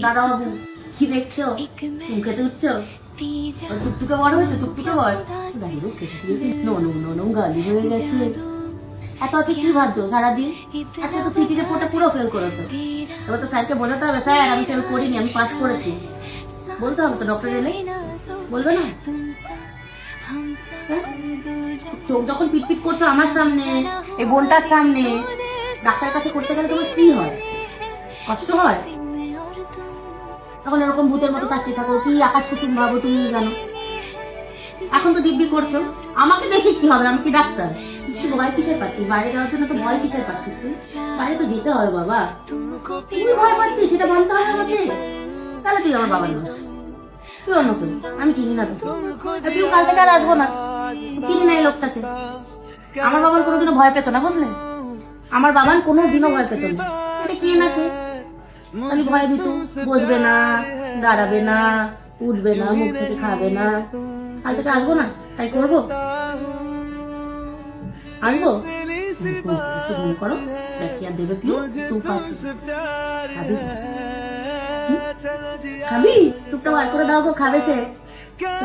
দাদা বাবু কি দেখছো? তুমি খেতে উঠছো? টুকটুকে বড় হয়েছে, টুকটুকে বড় দাঁড়িয়ে খেতে দিয়েছি। নো গালি হয়ে গেছে। এত আছে কি ভাবছো সারাদিন? আজকে তো সিটি রিপোর্টে পুরো ফেল করেছো। এবার তো স্যারকে বোঝাতে হবে, স্যার আমি ফেল করিনি, আমি পাস করেছি। বলতে হবে তো, ডক্টর এলে বলবে না? চোখ যখন পিটপিট করছো আমার সামনে, এই বোনটার সামনে, ডাক্তার কাছে করতে গেলে তোমার কি হয়? কষ্ট হয়? তখন এরকম ভূতের মতো তাকিয়ে থাকো, কি আকাশ কুসুম ভাবো তুমি জানো। এখন তো দিব্যি করছো, আমাকে দেখে কি হবে? আমি কি ডাক্তার? তুই ভয় কিসের পাচ্ছিস? বাইরে যাওয়ার জন্য তো ভয় কিসের পাচ্ছিস? তুই বাইরে তো যেতে হবে বাবা। তুই ভয় পাচ্ছিস সেটা মানতে হবে আমাকে। তাহলে তুই আমার বাবার দোষ, তুই অন্য কেউ। আমি চিনি না তোকে, তুই কাল থেকে আর আসবো না। চিনি না এই লোকটাকে। আমার বাবার কোনোদিনও ভয় পেত না, বুঝলে? আমার বাবার কোনোদিনও ভয় পেত না। এটা কে না কে, খালি ভয় ভিতু, বসবে না, দাঁড়াবে না, উঠবে না, মুখ থেকে খাবে না। কাল থেকে আসবো না, তাই করবো? আসবো? একটু ঘুম করো, কি আর দেবে প্লিজ, স্যুপ আছে, খাবি? খাবি? স্যুপটা বার করে দাও গো, খাবে সে।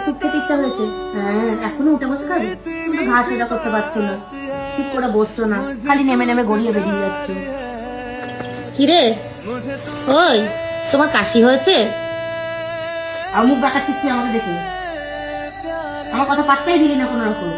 স্যুপ খেতে ইচ্ছা হয়েছে। হ্যাঁ, এখনো উঠে বসে খাবি? তুমি তো ঘাস সোজা করতে পারছো না, ঠিক করে বসছো না, খালি নেমে নেমে গড়িয়ে বেরিয়ে যাচ্ছে। কিরে ওই, তোমার কাশি হয়েছে? আর মুখ দেখাচ্ছিস তুই আমাকে দেখে? আমার কথা পাত্তাই দিলি না কোনো রকম।